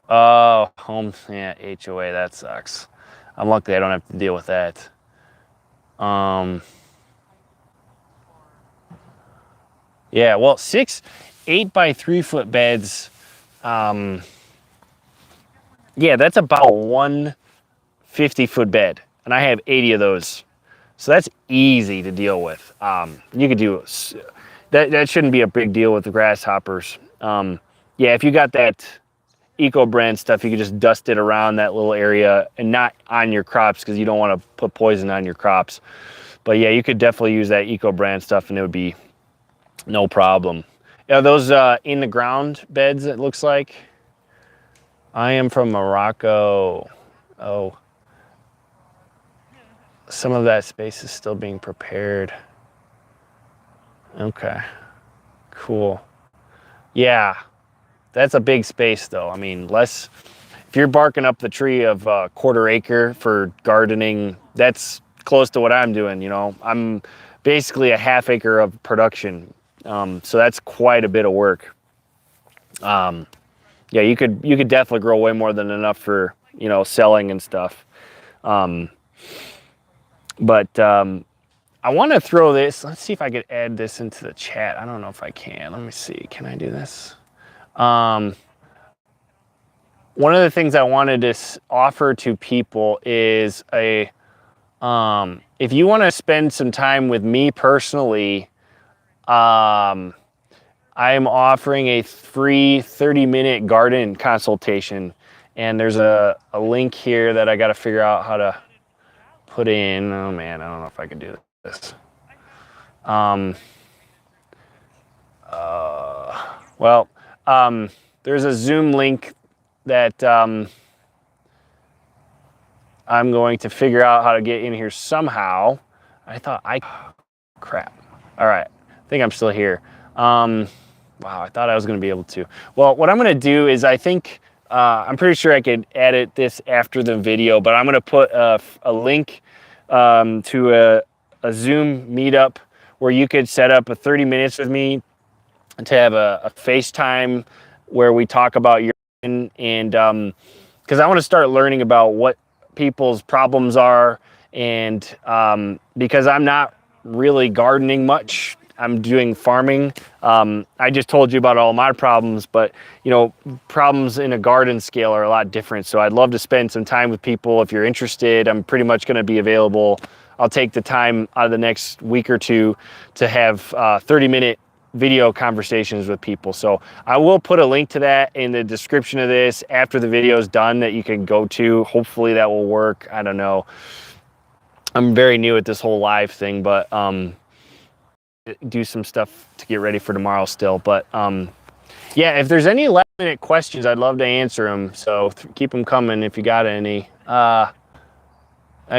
home, yeah, HOA, that sucks. I'm lucky I don't have to deal with that. Yeah, well, 8 by 3 foot beds. Yeah, that's about 150 foot bed, and I have 80 of those. So that's easy to deal with. You could do that. That shouldn't be a big deal with the grasshoppers. Yeah, if you got that eco brand stuff, you could just dust it around that little area and not on your crops because you don't want to put poison on your crops. But yeah, you could definitely use that eco brand stuff and it would be no problem. Are those in the ground beds, it looks like? I am from Morocco. Oh. Some of that space is still being prepared. Okay. Cool. Yeah. That's a big space though. I mean, if you're barking up the tree of a quarter acre for gardening, that's close to what I'm doing, you know. I'm basically a half acre of production. So that's quite a bit of work. Yeah, you could definitely grow way more than enough for, you know, selling and stuff. But I want to throw this. Let's see if I could add this into the chat. I don't know if I can. Let me see. Can I do this? One of the things I wanted to offer to people is if you want to spend some time with me personally, I'm offering a free 30-minute garden consultation. And there's a link here that I got to figure out how to put in. Oh man, I don't know if I can do this. There's a Zoom link that I'm going to figure out how to get in here somehow. Crap. All right, I think I'm still here. Wow, I thought I was going to be able to. Well, what I'm going to do is I'm pretty sure I could edit this after the video, but I'm going to put a link to a Zoom meetup where you could set up a 30 minutes with me to have a FaceTime where we talk about your and because I want to start learning about what people's problems are, and because I'm not really gardening much, I'm doing farming. I just told you about all my problems, but you know, problems in a garden scale are a lot different. So I'd love to spend some time with people. If you're interested, I'm pretty much going to be available. I'll take the time out of the next week or two to have 30-minute video conversations with people. So I will put a link to that in the description of this after the video is done that you can go to. Hopefully that will work. I don't know. I'm very new at this whole live thing, but do some stuff to get ready for tomorrow still. But yeah, if there's any last minute questions, I'd love to answer them. So keep them coming if you got any. I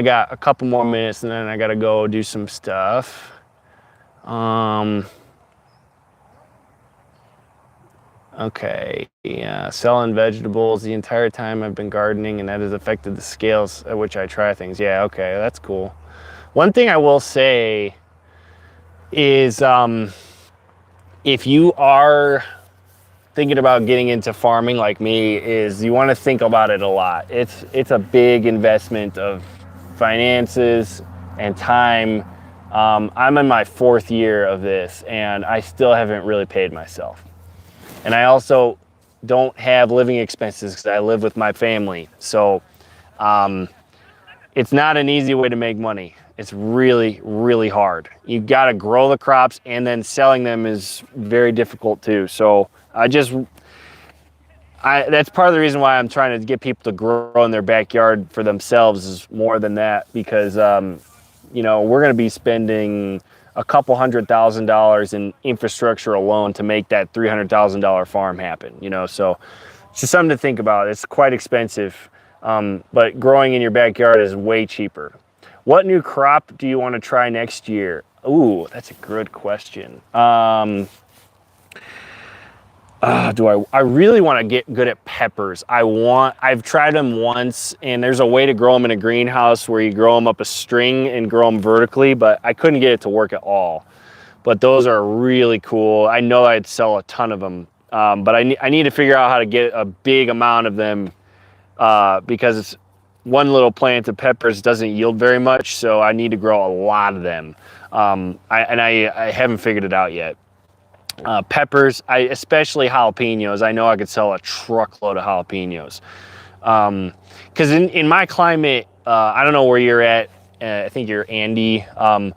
got a couple more minutes and then I gotta go do some stuff. Okay, yeah, selling vegetables the entire time I've been gardening, and that has affected the scales at which I try things. Yeah, okay, that's cool. One thing I will say is if you are thinking about getting into farming like me, is you want to think about it a lot. It's a big investment of finances and time. I'm in my 4th year of this, and I still haven't really paid myself. And I also don't have living expenses because I live with my family. So it's not an easy way to make money. It's really, really hard. You got to grow the crops, and then selling them is very difficult too. So that's part of the reason why I'm trying to get people to grow in their backyard for themselves is more than that, because you know, we're going to be spending a couple $100,000 in infrastructure alone to make that $300,000 farm happen, you know, so it's just something to think about. It's quite expensive, but growing in your backyard is way cheaper. What new crop do you want to try next year? Ooh, that's a good question. I really want to get good at peppers. I've tried them once, and there's a way to grow them in a greenhouse where you grow them up a string and grow them vertically, but I couldn't get it to work at all. But those are really cool. I know I'd sell a ton of them, but I need to figure out how to get a big amount of them because one little plant of peppers doesn't yield very much, so I need to grow a lot of them. I haven't figured it out yet. Peppers, especially jalapenos. I know I could sell a truckload of jalapenos. Because in my climate, I don't know where you're at. I think you're Andy. All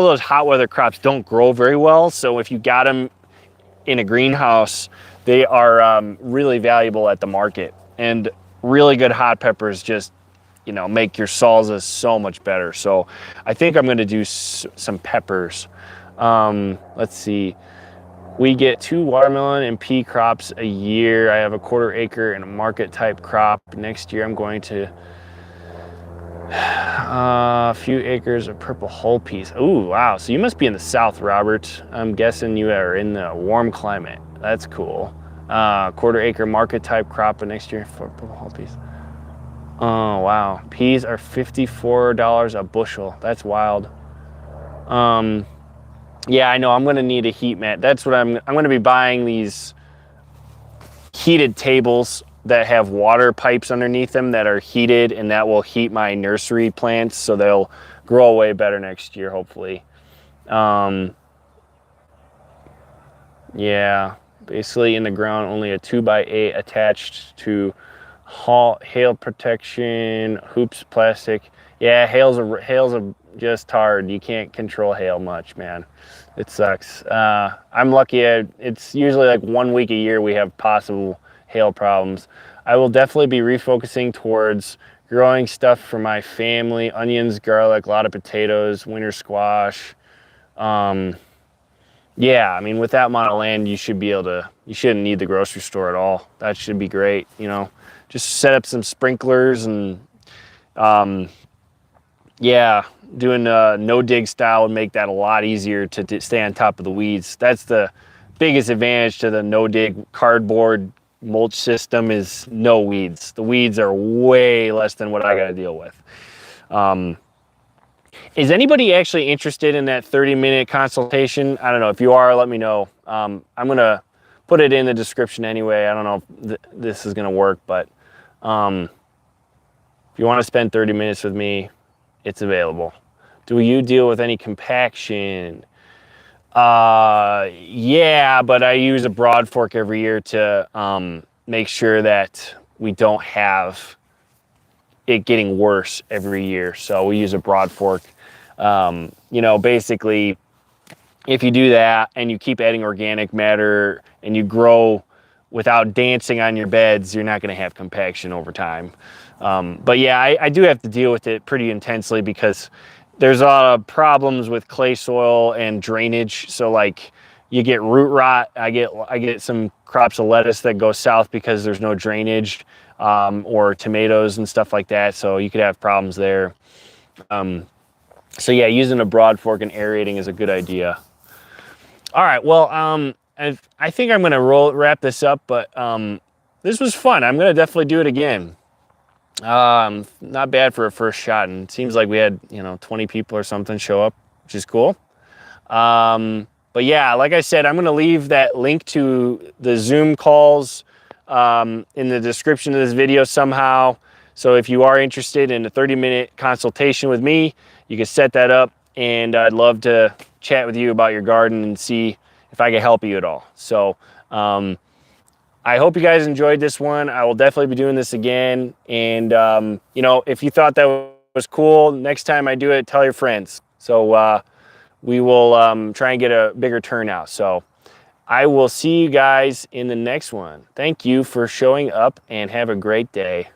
those hot weather crops don't grow very well. So if you got them in a greenhouse, they are really valuable at the market. And really good hot peppers just, you know, make your salsa so much better. So I think I'm going to do some peppers. Let's see. We get 2 watermelon and pea crops a year. I have a 1/4 acre and a market type crop. Next year I'm going to a few acres of purple whole peas. Ooh, wow. So you must be in the South, Robert. I'm guessing you are in the warm climate. That's cool. 1/4 acre market type crop next year for purple whole peas. Oh, wow. Peas are $54 a bushel. That's wild. Yeah, I know. I'm going to need a heat mat. That's what I'm going to be buying, these heated tables that have water pipes underneath them that are heated, and that will heat my nursery plants so they'll grow way better next year, hopefully. Yeah, basically in the ground, only a 2x8 attached to hail protection, hoops, plastic. Yeah, hail's just hard. You can't control hail much, man. It sucks. I'm lucky. It's usually like 1 week a year we have possible hail problems. I will definitely be refocusing towards growing stuff for my family: onions, garlic, a lot of potatoes, winter squash. Yeah, I mean, with that amount of land, you shouldn't need the grocery store at all. That should be great, you know. Just set up some sprinklers and yeah, doing no dig style would make that a lot easier to stay on top of the weeds. That's the biggest advantage to the no dig cardboard mulch system, is no weeds. The weeds are way less than what I got to deal with. Is anybody actually interested in that 30-minute consultation? I don't know. If you are, let me know. I'm going to put it in the description anyway. I don't know if this is going to work, but if you want to spend 30 minutes with me, it's available. Do you deal with any compaction? Yeah, but I use a broad fork every year to make sure that we don't have it getting worse every year. So we use a broad fork. You know, basically, if you do that and you keep adding organic matter and you grow without dancing on your beds, you're not going to have compaction over time. But yeah, I do have to deal with it pretty intensely because there's a lot of problems with clay soil and drainage. So like you get root rot. I get some crops of lettuce that go south because there's no drainage, or tomatoes and stuff like that. So you could have problems there. So yeah, using a broad fork and aerating is a good idea. All right, well, I think I'm gonna wrap this up, but this was fun. I'm gonna definitely do it again. Not bad for a first shot, and it seems like we had 20 people or something show up, which is cool. But yeah, like I said, I'm gonna leave that link to the Zoom calls in the description of this video somehow. So if you are interested in a 30-minute consultation with me, you can set that up, and I'd love to chat with you about your garden and see if I can help you at all. So I hope you guys enjoyed this one. I will definitely be doing this again. And if you thought that was cool, next time I do it, tell your friends. So we will try and get a bigger turnout. So I will see you guys in the next one. Thank you for showing up, and have a great day.